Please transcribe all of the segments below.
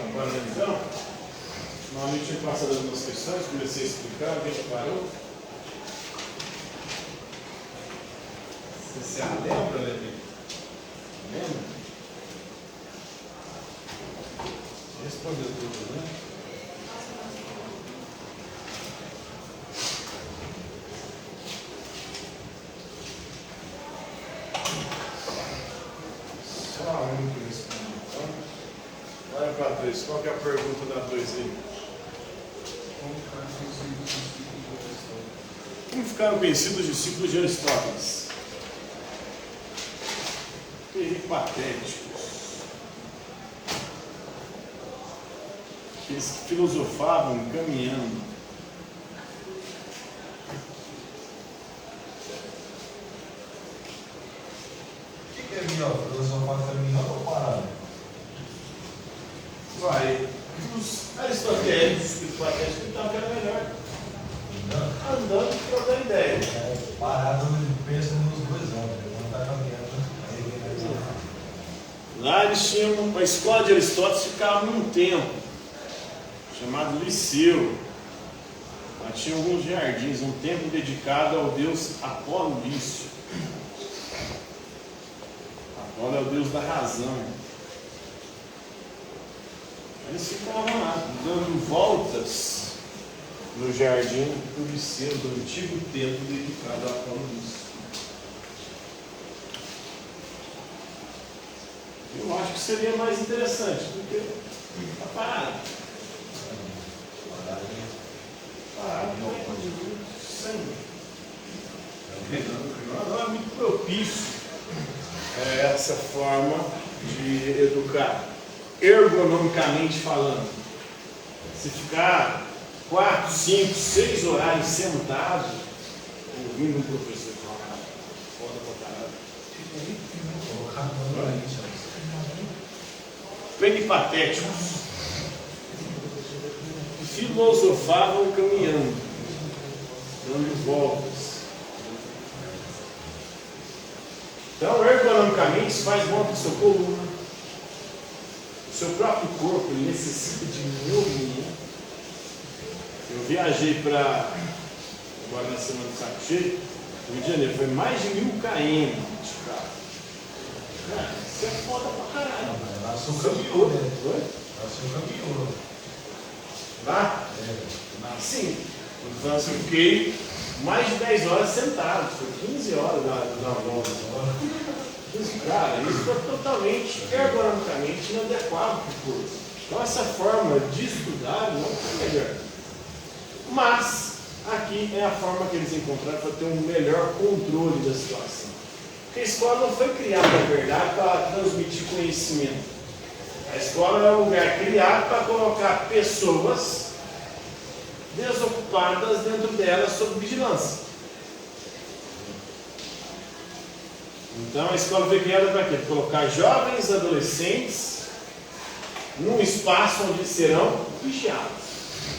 Agora, então, normalmente tinha passado algumas questões, comecei a explicar, alguém já parou? Você se lembra, Levi? Lembra? Respondeu tudo, né? Só um que respondeu. Então, vai para 2. Qual que é a pergunta da 2 aí? Como ficaram conhecidos os discípulos de Aristóteles? Peripatéticos. Eles filosofavam caminhando. O que é melhor? Filosofar caminhando ou parado? Vai. Os aristotélicos, peripatéticos, então que era melhor. Andando, trocando ideia. Parado, ele pensa nos dois anos. Ele não está caminhando. Lá eles tinham, a escola de Aristóteles ficava num templo chamado Liceu. Lá tinha alguns jardins, um templo dedicado ao deus Apolo Lício. Apolo é o deus da razão. Eles ficavam lá, dando voltas no jardim do Liceu, do antigo templo dedicado a Apolo Lício. Eu acho que seria mais interessante, porque está parado. Parado não é sangue. Não é muito propício essa forma de educar, ergonomicamente falando. Se ficar 4, 5, 6 horários sentado, ouvindo um professor falar, foda pra caralho. Peripatéticos. Filosofavam caminhando, dando voltas. Então, ergonomicamente, isso faz bom para o seu coluna. O seu próprio corpo ele necessita de movimento. Eu viajei para, agora na semana do saco cheio, Rio de Janeiro, foi mais de 1000 km de carro. Cara, isso é foda pra caralho. Lá sou caminhão, né? Oi? Lá sou caminhão. Lá? Sim. Em França eu fiquei mais de 10 horas sentado. Foi 15 horas da volta. Cara, isso foi totalmente, ergonomicamente inadequado para o curso. Então essa forma de estudar não foi melhor. Mas aqui é a forma que eles encontraram para ter um melhor controle da situação. Porque a escola não foi criada, na verdade, para transmitir conhecimento. A escola é um lugar criado para colocar pessoas desocupadas dentro dela sob vigilância. Então a escola foi criada para quê? Para colocar jovens adolescentes num espaço onde serão vigiados.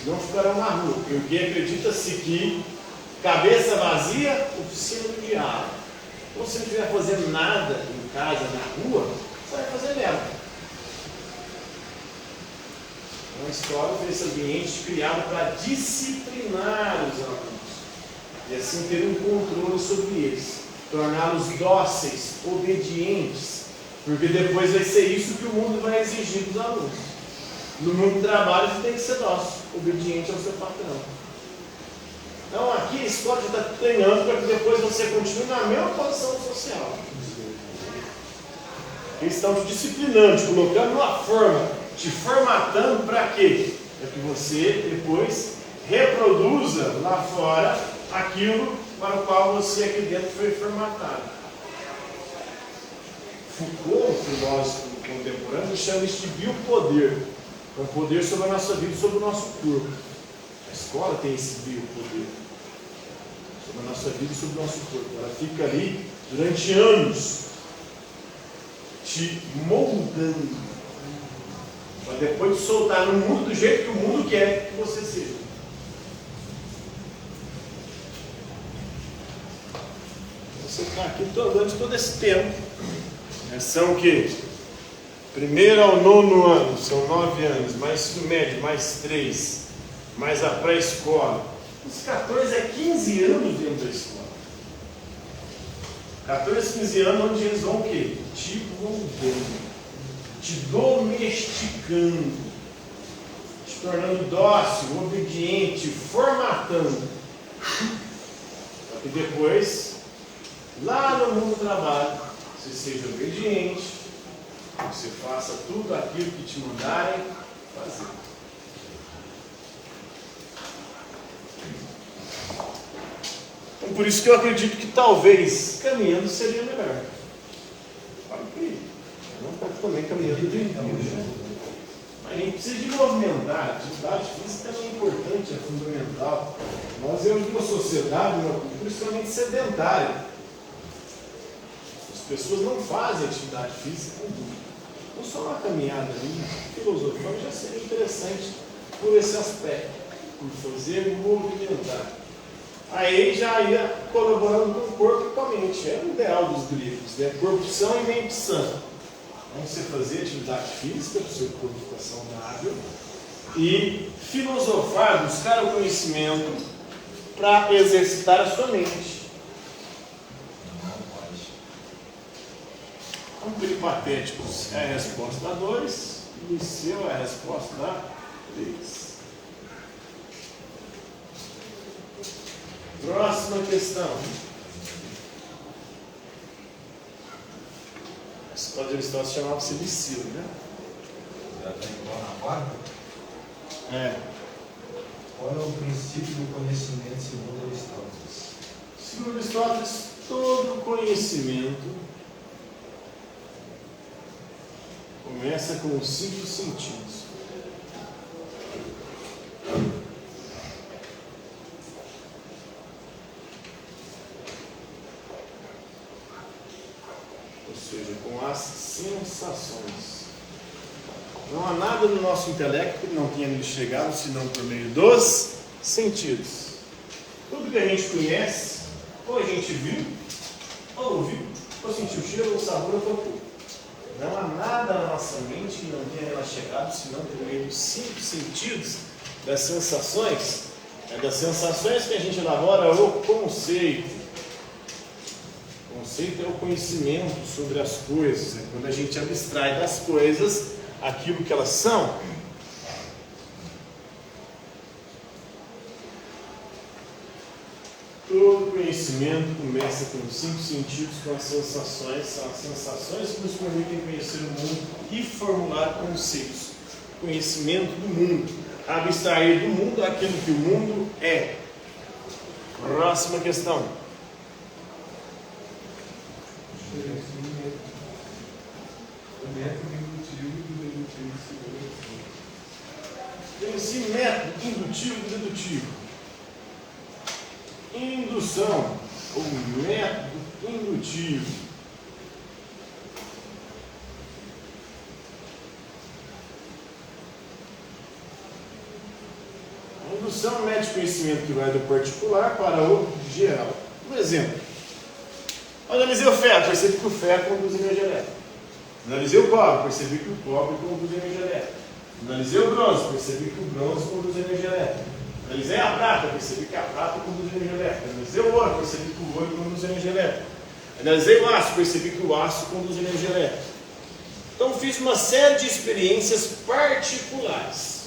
Não ficarão na rua, porque acredita-se que cabeça vazia, oficina do diabo. Ou se não estiver fazendo nada em casa, na rua, você vai fazer nela. Então a escola foi esse ambiente criado para disciplinar os alunos e assim ter um controle sobre eles, torná-los dóceis, obedientes, porque depois vai ser isso que o mundo vai exigir dos alunos. No mundo do trabalho você tem que ser dócil, obediente ao seu patrão. Então aqui a escola já está treinando para que depois você continue na mesma posição social. Eles estão te disciplinando, te colocando numa forma, te formatando para quê? Para que você depois reproduza lá fora aquilo para o qual você aqui dentro foi formatado. Foucault, um filósofo contemporâneo, chama isso de biopoder. É um poder sobre a nossa vida, sobre o nosso corpo. A escola tem esse biopoder sobre a nossa vida e sobre o nosso corpo. Ela fica ali durante anos te moldando para depois te soltar no mundo do jeito que o mundo quer que você seja. Você está aqui durante todo esse tempo. São o quê? Primeiro ao nono ano, são 9 anos, mais ensino médio, mais 3, mais a pré-escola. Os 14 é 15 anos dentro da escola. 14, 15 anos, onde eles vão o quê? Te moldando, te domesticando, te tornando dócil, obediente, formatando. Para que depois, lá no mundo do trabalho, você seja obediente, você faça tudo aquilo que te mandarem fazer. Então, por isso que eu acredito que talvez caminhando seria melhor. Claro que não pode também caminhando de vida. Mas a gente precisa de movimentar. A atividade física é importante, é fundamental. Nós vivemos uma sociedade, uma cultura extremamente sedentária. As pessoas não fazem atividade física alguma. Então, só uma caminhada ali, filosofando, já seria interessante por esse aspecto, por fazer movimentar. Aí já ia colaborando com o corpo e com a mente. É o ideal dos gregos, né? Corpo são e mente sã. Então, você fazer atividade física para o seu corpo ficar saudável e filosofar, buscar o conhecimento para exercitar a sua mente. Então, peripatéticos é a resposta da 2, Liceu é a resposta da 3. Próxima questão. A escola de Aristóteles chamava-se Liceu, né? Já está igual na quarta? É. Qual é o princípio do conhecimento segundo Aristóteles? Segundo Aristóteles, todo conhecimento começa com os 5 sentidos. Ou seja, com as sensações. Não há nada no nosso intelecto que não tenha nos chegado, senão por meio dos sentidos. Tudo que a gente conhece, ou a gente viu, ou ouviu, ou sentiu o cheiro, ou o sabor, ou tocou. Não há nada na nossa mente que não tenha ela chegado, senão por meio dos 5 sentidos, das sensações. É das sensações que a gente elabora o conceito. O conceito é o conhecimento sobre as coisas. É quando a gente abstrai das coisas aquilo que elas são. Todo conhecimento começa com os 5 sentidos, com as sensações. São as sensações que nos permitem conhecer o mundo e formular conceitos. Conhecimento do mundo. Abstrair do mundo aquilo que o mundo é. Próxima questão. O método indutivo e o dedutivo segundo. Tem-se método indutivo e dedutivo. Indução, ou método indutivo. A indução mede conhecimento que vai do particular para o geral. Um exemplo. Analisei o ferro, percebi que o ferro conduz energia elétrica. Analisei o cobre, percebi que o cobre conduz energia elétrica. Analisei o bronze, percebi que o bronze conduz energia elétrica. Analisei a prata, percebi que a prata conduz energia elétrica. Analisei o ouro, percebi que o ouro conduz energia elétrica. Analisei o aço, percebi que o aço conduz energia elétrica. Então fiz uma série de experiências particulares.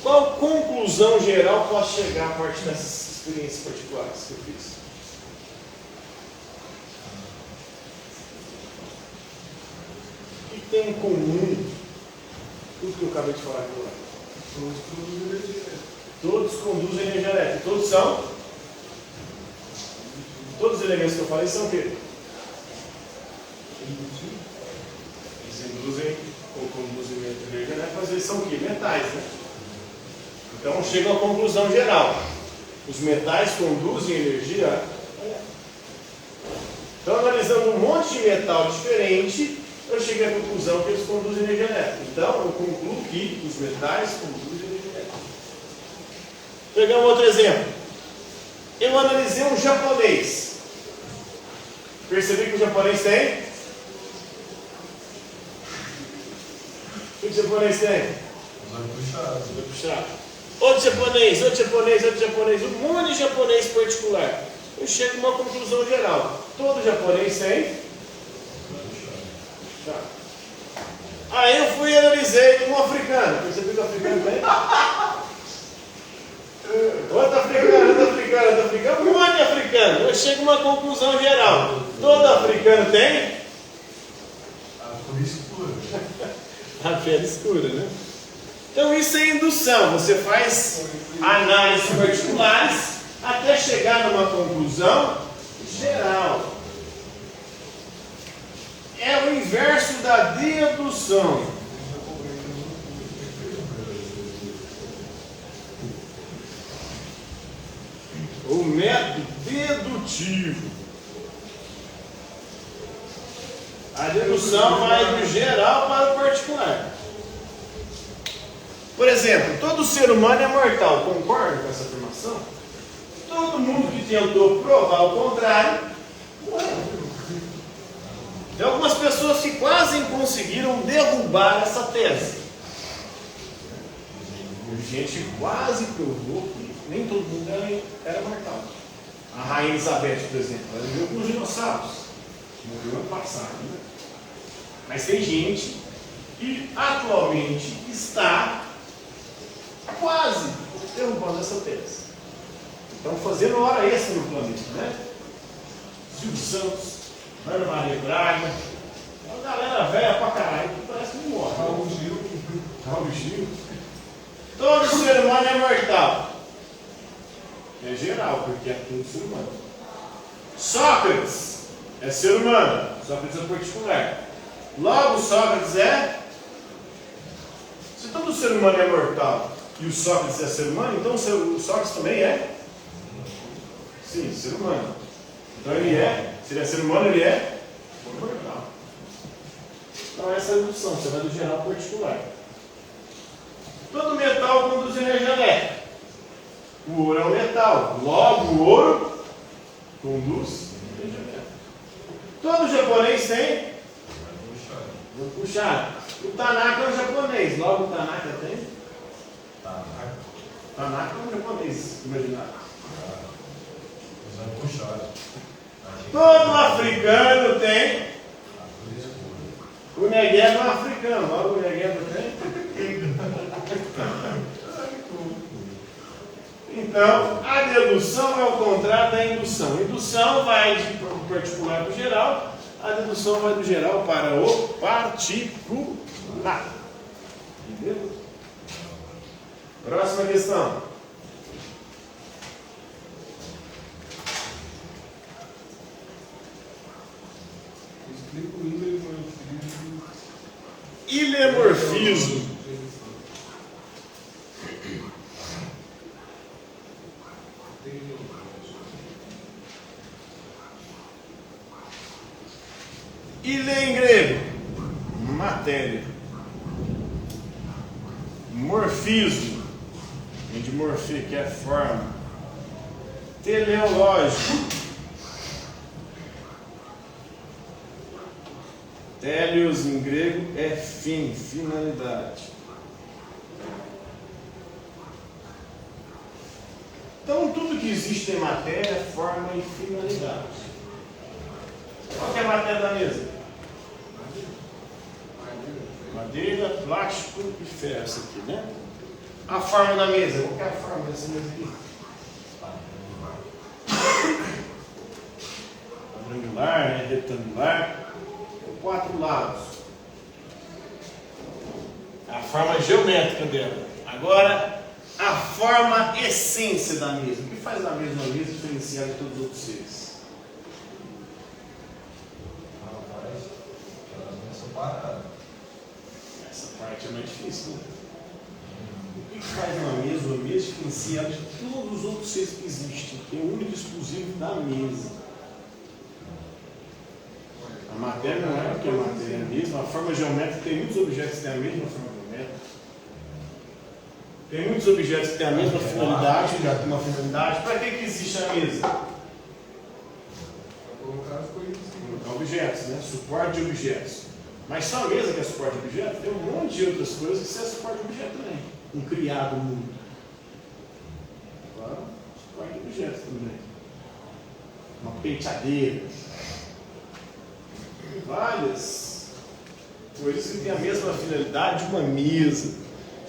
Qual conclusão geral posso chegar a partir dessas experiências particulares que eu fiz? O que tem em comum tudo que eu acabei de falar aqui lá? Todos produzem energia. Todos conduzem energia elétrica. Todos são? Todos os elementos que eu falei são o quê? Eles induzem ou conduzem energia elétrica, mas eles são o quê? Metais, né? Então chega à conclusão geral. Os metais conduzem energia elétrica. Então, analisando um monte de metal diferente, eu cheguei à conclusão que eles conduzem energia elétrica. Então, eu concluo que os metais conduzem energia elétrica. Vou pegar um outro exemplo. Eu analisei um japonês. Percebi que o japonês tem que o japonês tem? Vai puxar. Outro japonês, um monte de japonês particular. Eu chego a uma conclusão geral. Todo japonês tem. Tá. Aí eu fui e analisei um africano. Percebeu que o africano tem? Outro africano, um monte de africano. Eu chego a uma conclusão geral. Todo africano tem? A pele escura, né? Então isso é indução. Você faz análises particulares até chegar numa conclusão geral. É o inverso da dedução. O método dedutivo. A dedução vai do geral para o particular. Por exemplo, todo ser humano é mortal. Concorda com essa afirmação? Todo mundo que tentou provar o contrário morreu. Tem algumas pessoas que quase conseguiram derrubar essa tese. A gente quase provou que nem todo mundo era mortal. A rainha Elizabeth, por exemplo, ela viveu com os dinossauros. Morreu ano passado, né? Mas tem gente que atualmente está quase derrubando essa tese. Estão fazendo hora extra no planeta, né? Silvio Santos, Ana Maria Braga, uma galera velha pra caralho que parece que não morre. Raul Gil. Todo ser humano é mortal. É geral, porque é todo ser humano. Sócrates é ser humano. Sócrates é particular. Logo, Sócrates é. Se todo ser humano é mortal e o Sócrates é ser humano, então o Sócrates também é? Sim, ser humano. Então ele é. Se ele é ser humano, ele é mortal. Então essa é a dedução. Você vai do geral ao particular. Todo metal conduz energia elétrica. O ouro é um metal. Logo, o ouro conduz energia elétrica. Todo japonês tem. Vou puxar. O Tanaka é um japonês. Logo, o Tanaka tem. Tanaka é um japonês. Imaginário. Todo africano tem. O Negueba é um africano. Logo, o Negueba tem. Então, a dedução é o contrário da indução. A indução vai do particular para o geral, a dedução vai do geral para o particular. Entendeu? Próxima questão. Explica o ilemorfismo. Ilemorfismo. Ile em grego, matéria. Morfismo, vem de morfia, que é forma. Teleológico. Telios em grego é fim, finalidade. Então tudo que existe em matéria é forma e finalidade. Qual que é a matéria da mesa? Madeira, plástico e ferro, essa aqui, né? A forma da mesa, qual que é a forma dessa mesa aqui? Quadrangular, né? Retangular, com 4 lados. A forma geométrica dela. Agora, a forma essência da mesa. O que faz a mesa uma mesa diferenciada de todos os outros seres? Essa parte é mais difícil, né? O que faz uma mesa diferenciada de todos os outros seres que existem? Que é o único e exclusivo da mesa. A matéria não é porque a matéria é a mesma. A forma geométrica tem muitos objetos que têm a mesma forma geométrica. Tem muitos objetos que têm a mesma finalidade. Já tem uma finalidade. Para que existe a mesa? Para colocar as coisas. Colocar objetos, né? Suporte de objetos. Mas só a mesa que é suporte objeto, tem um monte de outras coisas que você é suporte objeto também. Um criado mudo. Claro, suporte objeto também. Uma penteadeira. Várias coisas que têm a mesma finalidade de uma mesa.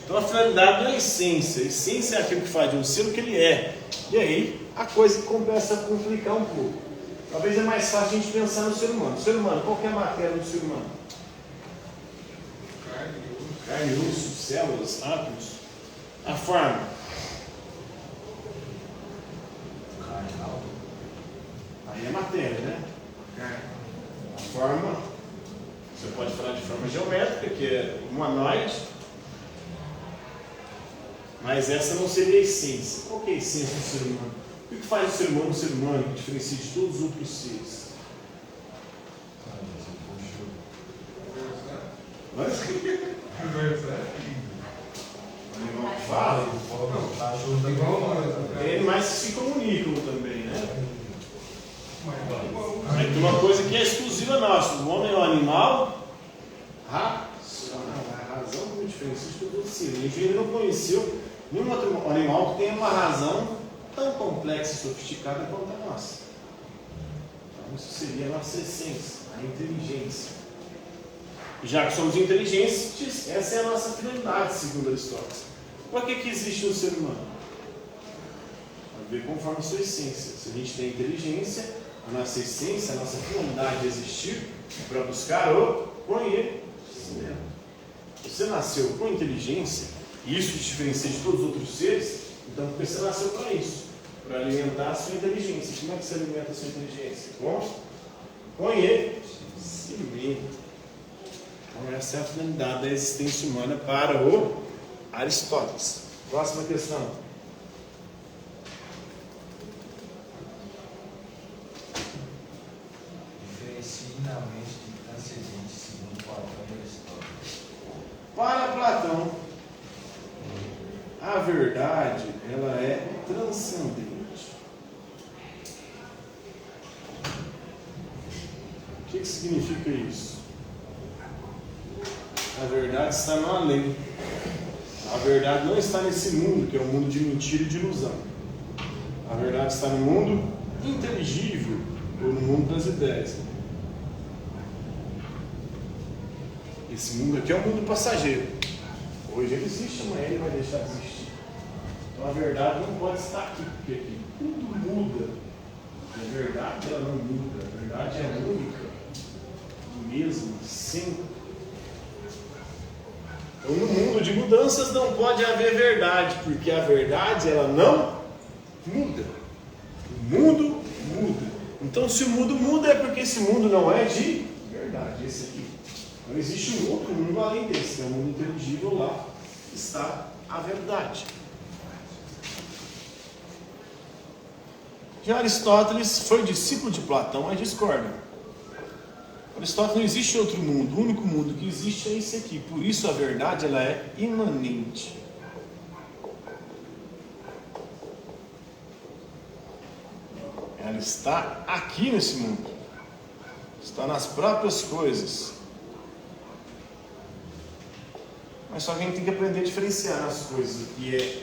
Então a finalidade não é a essência. A essência é aquilo que faz de um ser o que ele é. E aí a coisa começa a complicar um pouco. Talvez é mais fácil a gente pensar no ser humano. O ser humano, qual que é a matéria do ser humano? Carne, osso, células, átomos. A forma. Aí é matéria, né? A forma, você pode falar de forma geométrica, que é humanoide, mas essa não seria a essência. Qual que é a essência do ser humano? O que faz o ser humano um ser humano que diferencia de todos os outros seres? O animal que fala, tem animais que se comunicam também, né? Aí tem uma coisa que é exclusiva nossa. O homem é um animal racional. A razão é muito diferente de todos os seres. A gente ainda não conheceu nenhum outro animal que tenha uma razão tão complexa e sofisticada quanto a nossa. Então isso seria a nossa essência, a inteligência. Já que somos inteligentes, essa é a nossa finalidade, segundo Aristóteles. Para que existe um ser humano? Para ver conforme a sua essência. Se a gente tem inteligência, a nossa essência, a nossa finalidade de existir é para buscar o conhecimento. Você nasceu com inteligência, e isso te diferencia de todos os outros seres, então porque você nasceu para isso, para alimentar a sua inteligência. Como é que você alimenta a sua inteligência? Com conhecimento. Então essa é a finalidade da existência humana para o Aristóteles. Próxima questão. Diferencie na mente de transcendente segundo Platão e Aristóteles. Para Platão, a verdade ela é transcendente. O que significa isso? A verdade está no além. A verdade não está nesse mundo, que é um mundo de mentira e de ilusão. A verdade está no mundo inteligível, ou no mundo das ideias. Esse mundo aqui é um mundo passageiro. Hoje ele existe, amanhã ele vai deixar de existir. Então a verdade não pode estar aqui, porque aqui tudo muda. A verdade ela não muda, a verdade é única, mesma, sempre. Então, no mundo de mudanças não pode haver verdade, porque a verdade ela não muda. O mundo muda. Então, se o mundo muda, é porque esse mundo não é de verdade, esse aqui. Não existe um outro mundo além desse, é um mundo inteligível, lá está a verdade. Já Aristóteles foi discípulo de Platão, mas discorda. Aristóteles não existe outro mundo, o único mundo que existe é esse aqui, por isso a verdade ela é imanente. Ela está aqui nesse mundo, está nas próprias coisas. Mas só que a gente tem que aprender a diferenciar as coisas, o que é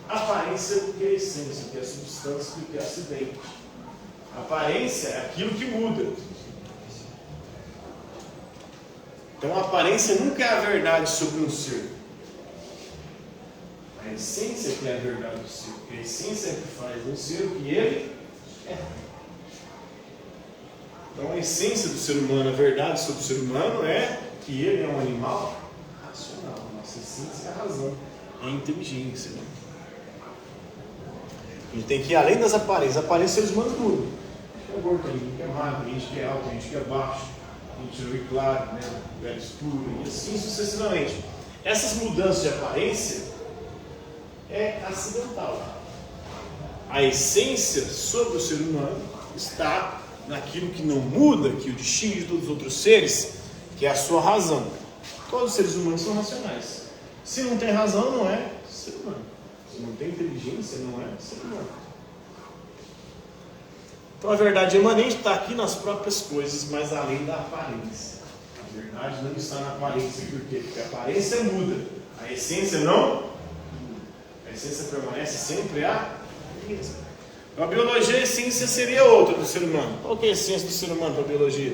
aparência do que é essência, o que é substância do que é acidente. A aparência é aquilo que muda. Então a aparência nunca é a verdade sobre um ser. A essência que é a verdade do ser. Porque a essência é que faz um ser o que ele é. Então a essência do ser humano, a verdade sobre o ser humano é que ele é um animal racional. Nossa essência é a razão, é a inteligência. Né? A gente tem que ir além das aparências. As aparências seres humanos mudam. A gente é gordo, a gente é magro, a gente é alto, a gente é baixo. A gente vê claro, né? Velho escuro, e assim sucessivamente. Essas mudanças de aparência é acidental. A essência sobre o ser humano está naquilo que não muda, que o distingue de todos os outros seres, que é a sua razão. Todos os seres humanos são racionais. Se não tem razão, não é ser humano. Se não tem inteligência, não é ser humano. Então a verdade imanente está aqui nas próprias coisas, mas além da aparência. A A verdade não está na aparência. Por quê? Porque a aparência muda. A essência não. A essência permanece sempre a mesma. A biologia, a essência seria outra do ser humano. Qual que é a essência do ser humano para a biologia?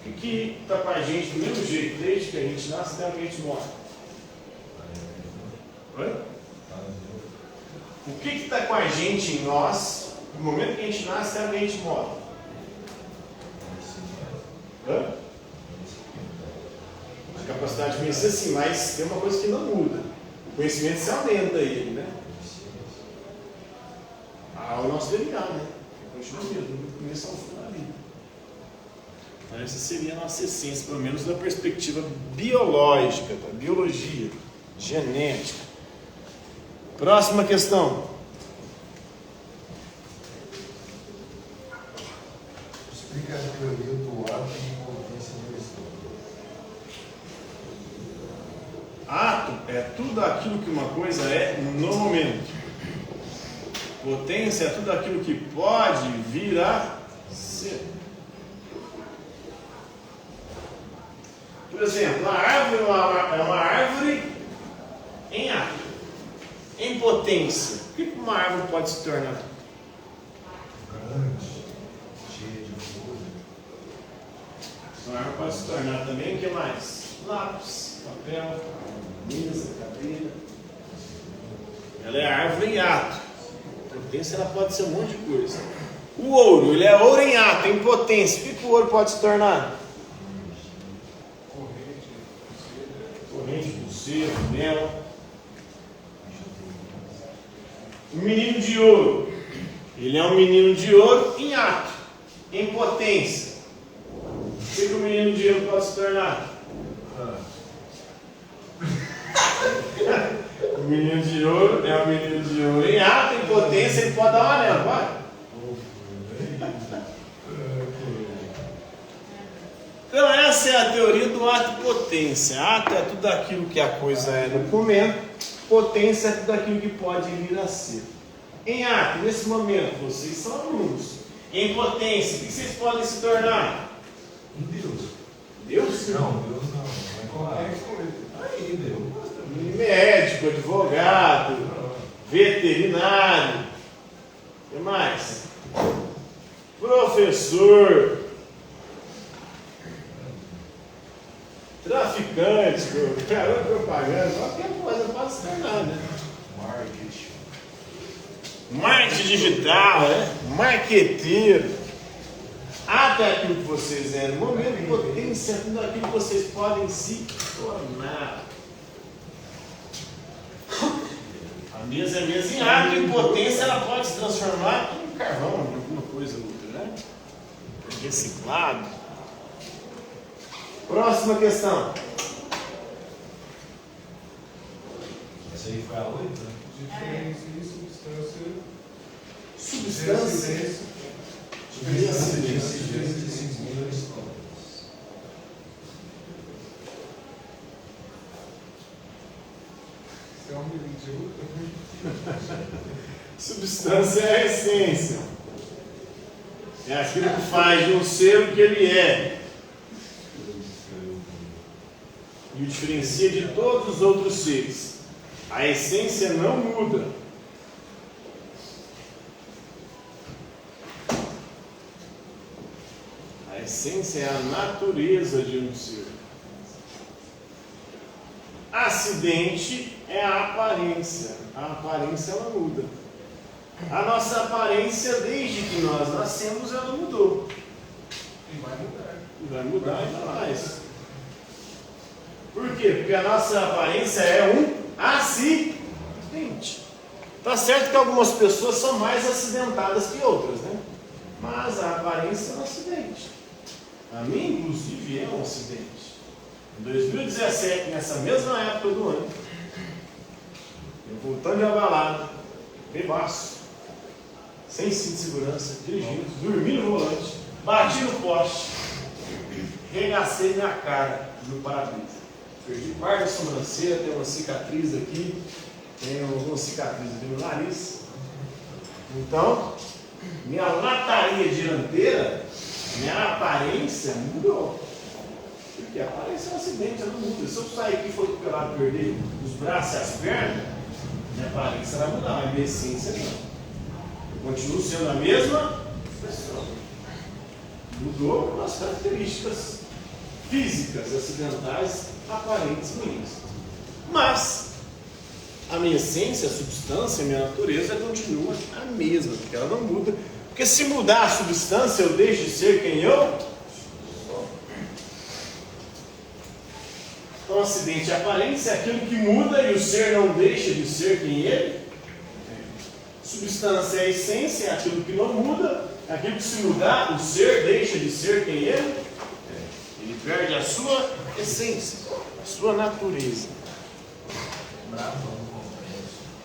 O que está com a gente do mesmo jeito, desde que a gente nasce até que a gente morre? Oi? O que está com a gente em nós, no momento que a gente nasce até que a gente morre? Hã? A capacidade de conhecer sim, mas tem uma coisa que não muda. O conhecimento se aumenta aí, né? O nosso DNA, né? Continua mesmo, do começo ao fim da vida. Então, essa seria a nossa essência, pelo menos da perspectiva biológica, da biologia, genética. Próxima questão. Explica a teoria do ato de potência do estado. Ato é tudo aquilo que uma coisa é no momento. Potência é tudo aquilo que pode vir a ser. Por exemplo, a árvore é uma árvore em ato, em potência. O que uma árvore pode se tornar? Grande, cheia de flores. Uma árvore pode se tornar também, o que mais? Lápis, papel, mesa, cadeira. Ela é árvore em ato. Potência, ela pode ser um monte de coisa. O ouro, ele é ouro em ato, em potência. O que o ouro pode se tornar? Corrente, pulseira, anel. O menino de ouro, ele é um menino de ouro em ato, em potência. O que o menino de ouro pode se tornar? O menino de ouro é um menino de ouro em ato, em potência, ele pode dar um anel, vai? Então essa é a teoria do ato e potência. Ato é tudo aquilo que a coisa é no momento, potência é tudo aquilo que pode vir a ser. Em ato, nesse momento, vocês são alunos. Em potência, o que vocês podem se tornar? Deus. Deus? Não, Deus não. Não é correto. Aí, Deus. Médico, advogado, veterinário, o que mais? Professor, traficante, garoto propaganda, qualquer coisa pode se tornar, né? Marketing digital, né? Marqueteiro. Até aquilo que vocês é no momento, potência, tudo aquilo que vocês podem se tornar. A mesa é mesa em água, em potência ela pode se transformar em carvão, em alguma coisa ou outra, né? Reciclado. Próxima questão. Essa aí foi a 8, né? Diferença e substância. Substância. Se é um menino de ouro, Substância é a essência. É aquilo que faz de um ser o que ele é. E o diferencia de todos os outros seres. A essência não muda. A essência é a natureza de um ser. Acidente é a aparência. A aparência ela muda. A nossa aparência, desde que nós nascemos, ela mudou. e vai mudar. E vai mudar ainda mais. Por quê? Porque a nossa aparência é um acidente. Tá certo que algumas pessoas são mais acidentadas que outras, né? Mas a aparência é um acidente. A minha, inclusive, é um acidente. Em 2017, nessa mesma época do ano, eu voltando de uma balada, bebaço, sem cinto de segurança, dirigindo, dormi no volante, bati no poste, regacei minha cara no para-brisa. Perdi parte da sobrancelha, tem uma cicatriz aqui, tem uma cicatriz aqui no nariz. Então, minha lataria dianteira, minha aparência mudou. Porque a aparência é um acidente, ela não muda. Se eu sair aqui e for atropelado, perder os braços e as pernas, minha aparência vai mudar, mas minha essência não. Eu continuo sendo a mesma pessoa. Mudou as características físicas, acidentais, aparentes minhas. Mas a minha essência, a substância, a minha natureza continua a mesma, porque ela não muda. Porque se mudar a substância, eu deixo de ser quem eu sou. Então, o acidente aparente é aquilo que muda e o ser não deixa de ser quem ele é. Substância é a essência, é aquilo que não muda, é aquilo que se mudar, o ser deixa de ser quem ele é. Ele perde a sua essência, a sua natureza.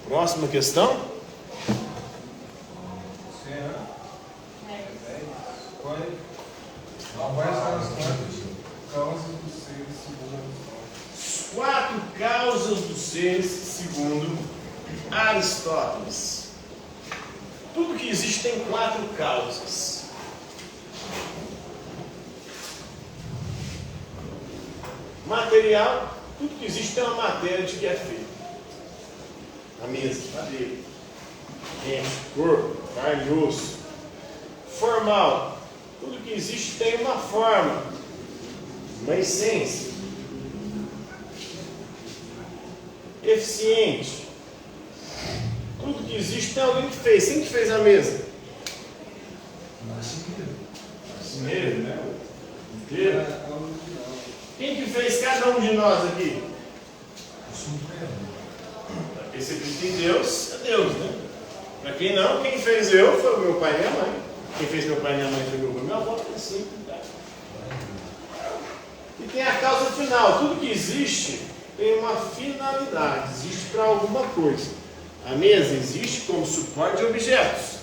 Próxima questão. Quais são as quatro causas dos seres segundo Aristóteles? 4 causas dos seres segundo Aristóteles. Tudo que existe tem 4 causas. Material, tudo que existe tem uma matéria de que é feito. A mesa, madeira, gente, corpo, carne e osso. Formal, tudo que existe tem uma forma, uma essência. Eficiente, tudo que existe tem alguém que fez. Quem que fez a mesa? Marceneiro, né? Inteiro. Quem que fez cada um de nós aqui? Para quem você acredita em Deus, é Deus, né? Para quem não, quem fez eu foi o meu pai e minha mãe. Quem fez meu pai e minha mãe foi meu avô e minha avó, assim. E tem a causa final. Tudo que existe tem uma finalidade, existe para alguma coisa. A mesa existe como suporte de objetos.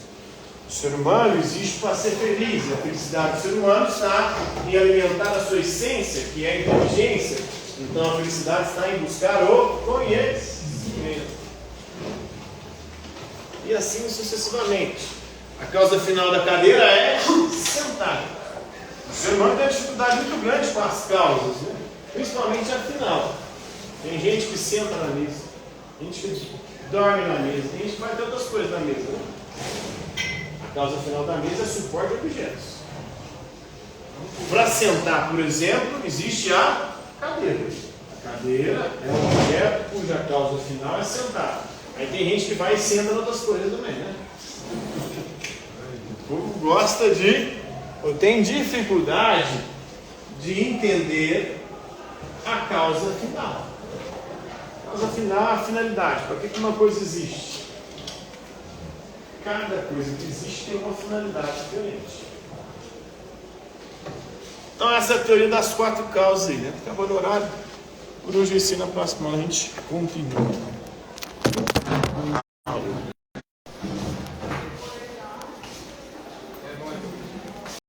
O ser humano existe para ser feliz. A felicidade do ser humano está em alimentar a sua essência, que é a inteligência. Então a felicidade está em buscar o conhecimento. E assim sucessivamente. A causa final da cadeira é sentar. O ser humano tem uma dificuldade muito grande com as causas, né? Principalmente a final. Tem gente que senta na mesa, tem gente que dorme na mesa, tem gente que vai ter outras coisas na mesa, né? A causa final da mesa é suporte de objetos. Para sentar, por exemplo, existe a cadeira. A cadeira é um objeto cuja causa final é sentar. Aí tem gente que vai e senta em outras coisas também, né? O povo gosta de, ou tem dificuldade de entender a causa final. A causa final é a finalidade. Para que uma coisa existe? Cada coisa que existe tem uma finalidade diferente. Então essa é a teoria das 4 causas aí, né? Acabou no horário. Por hoje eu ensino, na próxima a gente continua.